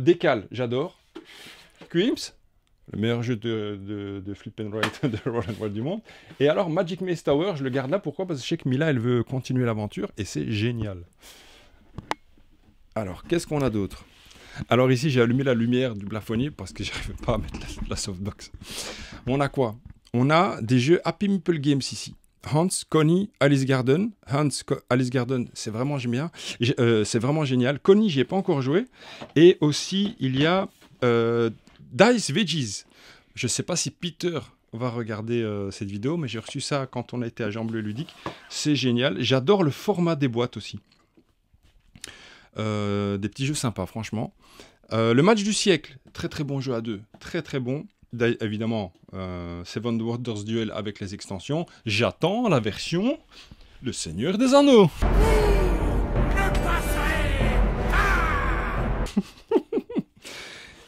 Décal, j'adore. Quims, le meilleur jeu de Flip and Write de Roll and Write du monde. Et alors Magic Maze Tower, je le garde là. Pourquoi? Parce que je sais que Mila, elle veut continuer l'aventure et c'est génial. Alors, qu'est-ce qu'on a d'autre? Alors ici, j'ai allumé la lumière du plafonnier parce que j'arrive pas à mettre la softbox. On a quoi? On a des jeux Happy Meeple Games ici. Hans, Connie, Alice Garden. Alice Garden, c'est vraiment génial. C'est vraiment génial. Connie, j'y ai pas encore joué. Et aussi, il y a Dice Veggies. Je sais pas si Peter va regarder cette vidéo, mais j'ai reçu ça quand on a été à Jean Bleu Ludique. C'est génial. J'adore le format des boîtes aussi. Des petits jeux sympas, franchement. Le match du siècle, très très bon jeu à deux. Très très bon. Évidemment, Seven Wonders Duel avec les extensions. J'attends la version Le Seigneur des Anneaux.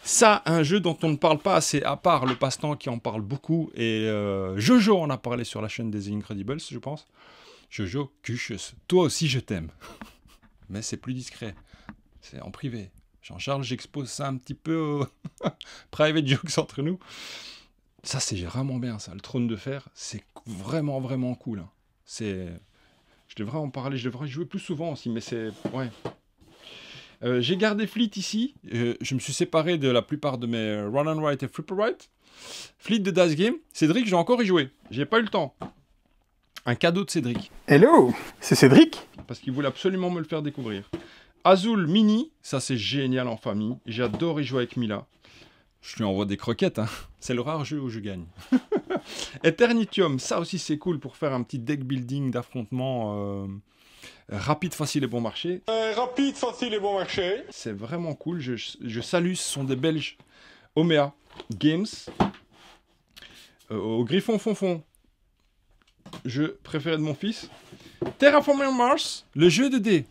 Ça, un jeu dont on ne parle pas assez, à part le passe-temps qui en parle beaucoup. Et Jojo en a parlé sur la chaîne des Incredibles, je pense. Jojo Cuchus, toi aussi je t'aime. Mais c'est plus discret. C'est en privé. Jean-Charles, j'expose ça un petit peu private jokes entre nous. Ça, c'est vraiment bien, ça. Le Trône de Fer, c'est vraiment, vraiment cool. Hein. Je devrais en parler, je devrais jouer plus souvent aussi, mais c'est... Ouais. J'ai gardé Fleet ici. Je me suis séparé de la plupart de mes Run and Write et Flip and Write. Fleet de Dice Game. Cédric, j'ai encore y joué. J'ai pas eu le temps. Un cadeau de Cédric. Hello, c'est Cédric. Parce qu'il voulait absolument me le faire découvrir. Azul Mini, ça c'est génial en famille. J'adore y jouer avec Mila. Je lui envoie des croquettes, hein. C'est le rare jeu où je gagne. Eternitium, ça aussi c'est cool pour faire un petit deck building d'affrontement rapide, facile et bon marché. Rapide, facile et bon marché. C'est vraiment cool. Je salue, ce sont des Belges. Omea Games. Au Griffon Fonfon. Jeu préféré de mon fils. Terraforming Mars, le jeu de dés.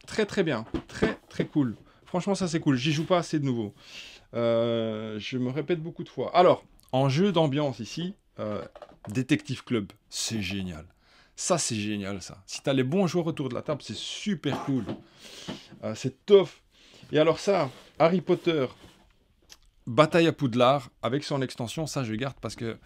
Très très bien, très très cool. Franchement ça c'est cool, j'y joue pas assez de nouveau. Je me répète beaucoup de fois. Alors, en jeu d'ambiance ici, Detective Club, c'est génial. Ça c'est génial ça. Si t'as les bons joueurs autour de la table, c'est super cool. C'est tough. Et alors ça, Harry Potter, Bataille à Poudlard, avec son extension, ça je garde parce que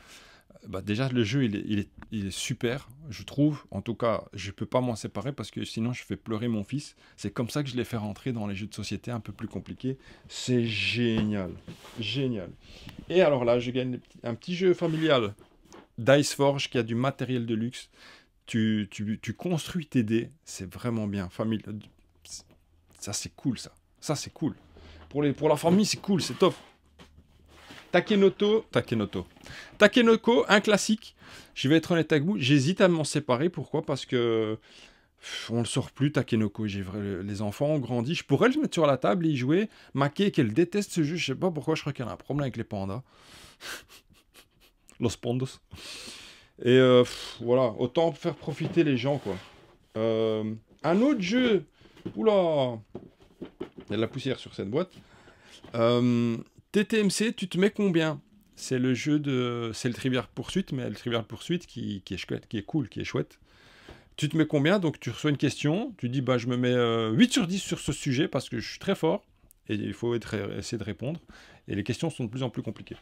déjà le jeu il est super, je trouve. En tout cas, je peux pas m'en séparer parce que sinon je fais pleurer mon fils. C'est comme ça que je l'ai fait rentrer dans les jeux de société un peu plus compliqués. C'est génial, génial. Et alors là, je gagne un petit jeu familial, Dice Forge, qui a du matériel de luxe. Tu construis tes dés, c'est vraiment bien. Ça c'est cool ça. Ça c'est cool. Pour la famille, c'est cool, c'est top. Takenoko, un classique. Je vais être honnête avec vous, j'hésite à m'en séparer. Pourquoi? Parce que on le sort plus, Takenoko. Les enfants ont grandi. Je pourrais le mettre sur la table et y jouer. Maké, qu'elle déteste ce jeu. Je sais pas pourquoi. Je crois qu'elle a un problème avec les pandas. Los pandos. Et voilà, autant faire profiter les gens, quoi. Un autre jeu. Oula, il y a de la poussière sur cette boîte. TTMC, tu te mets combien? c'est le jeu de... C'est le Trivial Pursuit, mais le Trivial Pursuit qui est chouette, qui est cool, qui est chouette. Tu te mets combien? Donc tu reçois une question, tu dis bah je me mets 8 sur 10 sur ce sujet parce que je suis très fort et il faut essayer de répondre. Et les questions sont de plus en plus compliquées.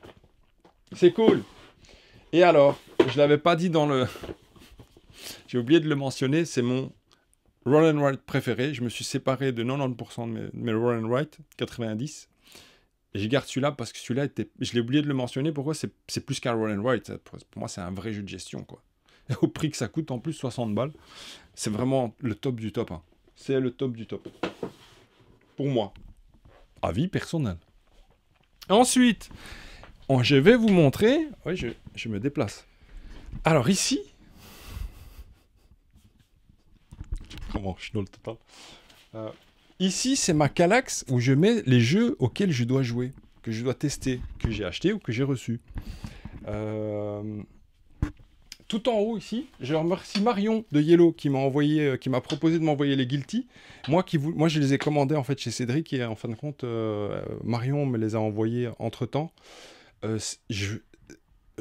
C'est cool. Et alors, je l'avais pas dit dans le... J'ai oublié de le mentionner, c'est mon roll and write préféré. Je me suis séparé de 90% de mes roll and write, 90. Et je garde celui-là parce que celui-là était... Je l'ai oublié de le mentionner, pourquoi? C'est plus qu'un roll and write. Pour moi, c'est un vrai jeu de gestion, quoi. Et au prix que ça coûte, en plus, 60 balles. C'est vraiment le top du top. Hein. C'est le top du top. Pour moi. Avis personnel. Ensuite, je vais vous montrer... Oui, je me déplace. Alors ici... Comment je le total. Ici, c'est ma Kallax où je mets les jeux auxquels je dois jouer, que je dois tester, que j'ai acheté ou que j'ai reçu. Tout en haut ici, je remercie Marion de Yellow qui m'a proposé de m'envoyer les Guilty. Moi, je les ai commandés en fait chez Cédric et en fin de compte, Marion me les a envoyés entre temps.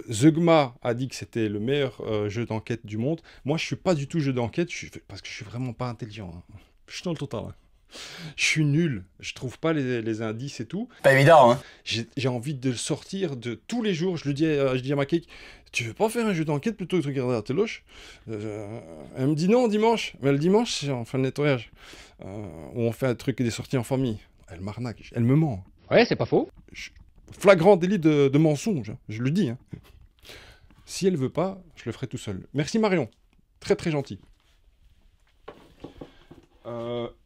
Zeugma a dit que c'était le meilleur jeu d'enquête du monde. Moi, je suis pas du tout jeu d'enquête parce que je suis vraiment pas intelligent. Hein. Je suis dans le total. Hein. Je suis nul. Je trouve pas les indices et tout. Pas évident, hein. J'ai envie de le sortir de tous les jours. Je dis à ma cake, tu veux pas faire un jeu d'enquête plutôt que de regarder la téloche? Elle me dit non dimanche. Mais le dimanche, c'est en fin de nettoyage. Où on fait un truc et des sorties en famille. Elle m'arnaque. Elle me ment. Ouais, c'est pas faux. Flagrant délit de mensonge. Je le dis. Hein. Si elle veut pas, je le ferai tout seul. Merci Marion. Très très gentil.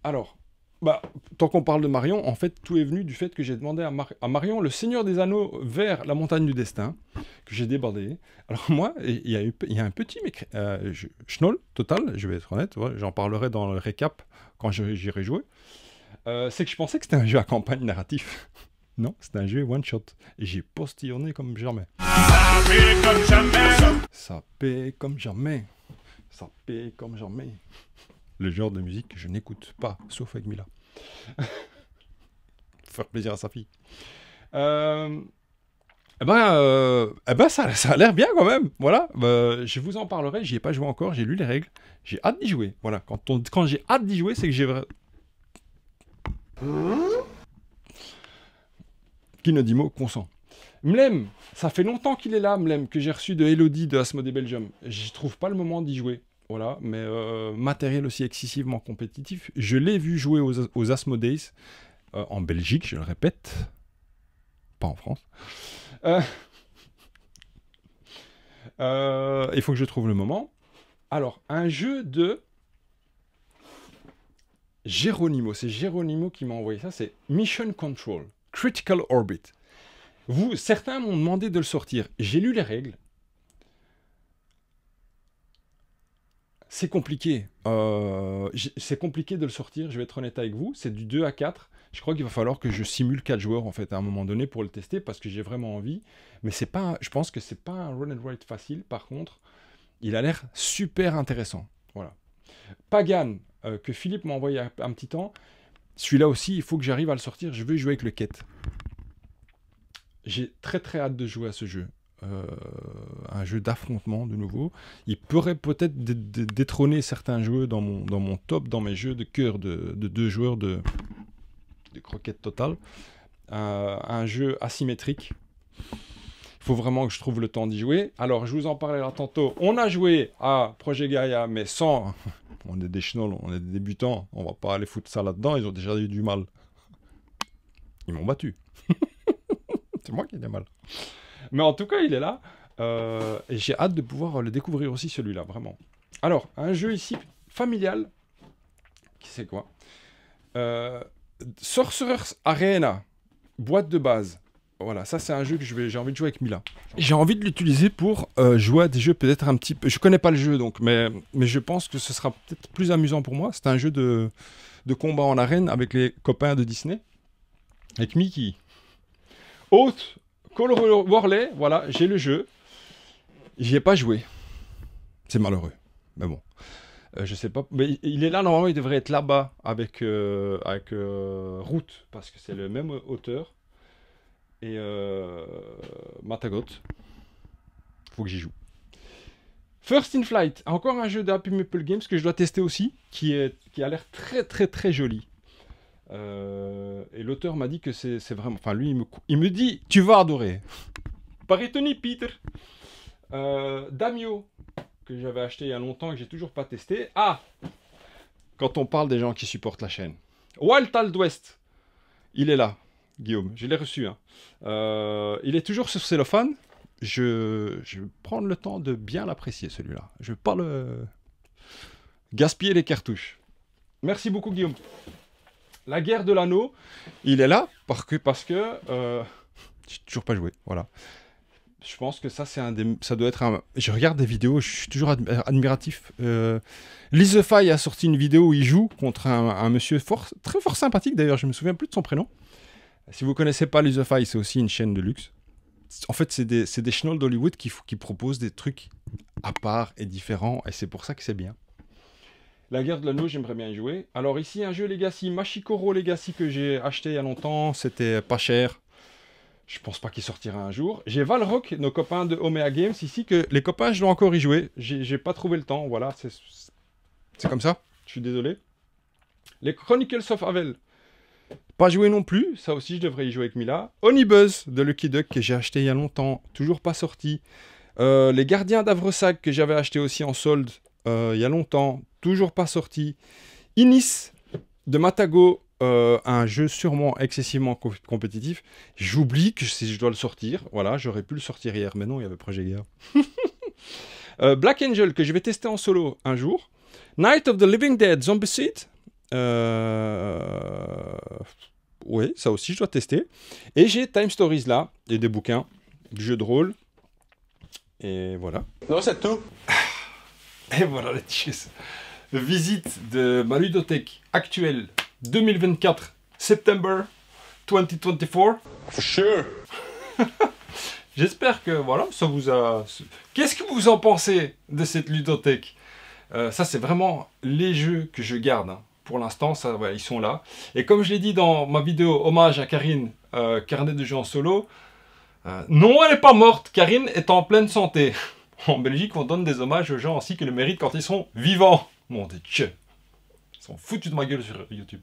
Alors, bah, tant qu'on parle de Marion, en fait, tout est venu du fait que j'ai demandé à Marion le Seigneur des Anneaux vers la montagne du destin, que j'ai débordé. Alors moi, il y a un petit schnoll total, je vais être honnête, ouais, j'en parlerai dans le récap quand j'irai jouer. C'est que je pensais que c'était un jeu à campagne narratif. Non, c'est un jeu one-shot. Et j'ai postillonné comme jamais. Ça paie comme jamais. Ça paie comme jamais. Ça paie comme jamais. Le genre de musique que je n'écoute pas, sauf avec Mila. Faire plaisir à sa fille. Ça a l'air bien quand même. Voilà. Je vous en parlerai. J'y ai pas joué encore. J'ai lu les règles. J'ai hâte d'y jouer. Voilà. Quand j'ai hâte d'y jouer, c'est que j'ai... Qui ne dit mot consent. Mlem, ça fait longtemps qu'il est là, Mlem, que j'ai reçu de Elodie de Asmodée Belgium. Je trouve pas le moment d'y jouer. Voilà, mais matériel aussi excessivement compétitif. Je l'ai vu jouer aux Asmodees en Belgique, je le répète. Pas en France. Il faut que je trouve le moment. Alors, un jeu de Geronimo. C'est Geronimo qui m'a envoyé ça. C'est Mission Control. Critical Orbit. Certains m'ont demandé de le sortir. J'ai lu les règles. C'est compliqué. C'est compliqué de le sortir, je vais être honnête avec vous. C'est du 2 à 4. Je crois qu'il va falloir que je simule 4 joueurs en fait à un moment donné pour le tester parce que j'ai vraiment envie. Mais je pense que c'est pas un run and write facile. Par contre, il a l'air super intéressant. Voilà. Pagan, que Philippe m'a envoyé un petit temps. Celui-là aussi, il faut que j'arrive à le sortir. Je veux jouer avec le quête. J'ai très très hâte de jouer à ce jeu. Un jeu d'affrontement de nouveau. Il pourrait peut-être détrôner certains jeux dans mon top, dans mes jeux de cœur de 2 joueurs de croquette totale. Un jeu asymétrique. Il faut vraiment que je trouve le temps d'y jouer. Alors, je vous en parlais là tantôt. On a joué à Projet Gaia, mais sans... On est des chenolles, on est des débutants. On va pas aller foutre ça là-dedans. Ils ont déjà eu du mal. Ils m'ont battu. C'est moi qui ai du mal. Mais en tout cas, il est là. Et j'ai hâte de pouvoir le découvrir aussi, celui-là, vraiment. Alors, un jeu ici, familial. Qui c'est quoi Sorcerer's Arena. Boîte de base. Voilà, ça c'est un jeu que j'ai envie de jouer avec Mila. J'ai envie de l'utiliser pour jouer à des jeux peut-être un petit peu... Je connais pas le jeu, donc, mais je pense que ce sera peut-être plus amusant pour moi. C'est un jeu de combat en arène avec les copains de Disney. Avec Mickey. Haute Call Warley, voilà, j'ai le jeu. J'y ai pas joué. C'est malheureux. Mais bon. Je sais pas. Mais il est là, normalement, il devrait être là-bas avec Route, parce que c'est le même auteur. et Matagot. Faut que j'y joue. First in Flight, encore un jeu d'Happy Maple Games que je dois tester aussi, qui a l'air très joli. Et l'auteur m'a dit que c'est vraiment... Enfin, lui, il me dit, tu vas adorer. Paritoni Peter. Damio, que j'avais acheté il y a longtemps et que j'ai toujours pas testé. Ah, quand on parle des gens qui supportent la chaîne. Wild Wild West. Il est là, Guillaume. Je l'ai reçu. Hein. Il est toujours sur cellophane. Je vais prendre le temps de bien l'apprécier, celui-là. Je ne vais pas le gaspiller les cartouches. Merci beaucoup, Guillaume. La guerre de l'anneau, il est là parce que j'ai toujours pas joué. Voilà. Je pense que ça, ça doit être un... Je regarde des vidéos, je suis toujours admiratif. Lizefy a sorti une vidéo où il joue contre un monsieur très fort sympathique. D'ailleurs, je me souviens plus de son prénom. Si vous connaissez pas Lizefy, c'est aussi une chaîne de luxe. En fait, c'est des chenolles d'Hollywood qui proposent des trucs à part et différents, et c'est pour ça que c'est bien. La guerre de l'anneau, j'aimerais bien y jouer. Alors ici, un jeu Legacy, Mashikoro Legacy, que j'ai acheté il y a longtemps, c'était pas cher. Je pense pas qu'il sortira un jour. J'ai Valrock, nos copains de Omega Games, ici, que les copains, je dois encore y jouer. J'ai pas trouvé le temps, voilà, c'est comme ça, je suis désolé. Les Chronicles of Havel. Pas joué non plus, ça aussi je devrais y jouer avec Mila. Honeybuzz de Lucky Duck que j'ai acheté il y a longtemps, toujours pas sorti. Les Gardiens d'Avresac que j'avais acheté aussi en solde il y a longtemps, toujours pas sorti. Inis de Matago, un jeu sûrement excessivement compétitif. J'oublie que je dois le sortir, voilà, j'aurais pu le sortir hier, mais non, il y avait Projet Guerre. Black Angel que je vais tester en solo un jour. Night of the Living Dead Zombicide. Oui, ça aussi je dois tester. Et j'ai Time Stories là, et des bouquins, du jeu de rôle. Et voilà. Non, c'est tout. Et voilà les cheese. Visite de ma ludothèque actuelle 2024, September 2024. For sure. J'espère que voilà, ça vous a... Qu'est-ce que vous en pensez de cette ludothèque? Ça c'est vraiment les jeux que je garde. Hein. Pour l'instant, ouais, ils sont là. Et comme je l'ai dit dans ma vidéo hommage à Karine, carnet de jeux en solo, non, elle n'est pas morte. Karine est en pleine santé. En Belgique, on donne des hommages aux gens ainsi que le méritent quand ils sont vivants. Mon Dieu. Ils sont foutus de ma gueule sur YouTube.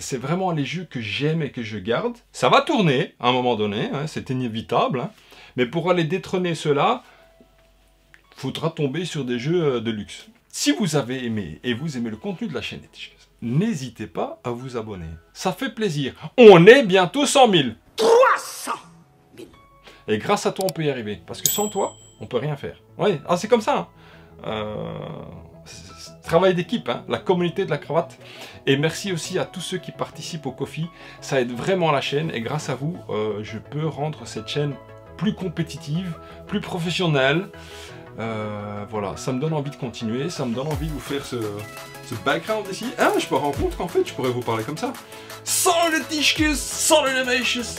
C'est vraiment les jeux que j'aime et que je garde. Ça va tourner à un moment donné, hein, c'est inévitable. Hein. Mais pour aller détrôner cela, il faudra tomber sur des jeux de luxe. Si vous avez aimé et vous aimez le contenu de la chaîne, n'hésitez pas à vous abonner. Ça fait plaisir. On est bientôt 100 000. 300 000. Et grâce à toi, on peut y arriver. Parce que sans toi, on peut rien faire. Oui, ah, c'est comme ça. Hein. Travail d'équipe, hein, la communauté de la cravate. Et merci aussi à tous ceux qui participent au Ko-fi. Ça aide vraiment la chaîne. Et grâce à vous, je peux rendre cette chaîne plus compétitive, plus professionnelle. Voilà, ça me donne envie de continuer, ça me donne envie de vous faire ce background ici. Ah, je me rends compte qu'en fait, je pourrais vous parler comme ça. Sans le tischkus, sans le lemeisches.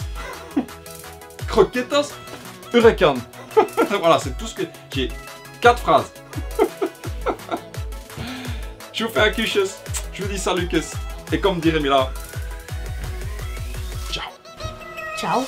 Croquetas, hurricane. Voilà, c'est tout ce que... J'ai 4 phrases. Je vous fais un kuchus, je vous dis salut, kus. Et comme dirait Mila, ciao. Ciao.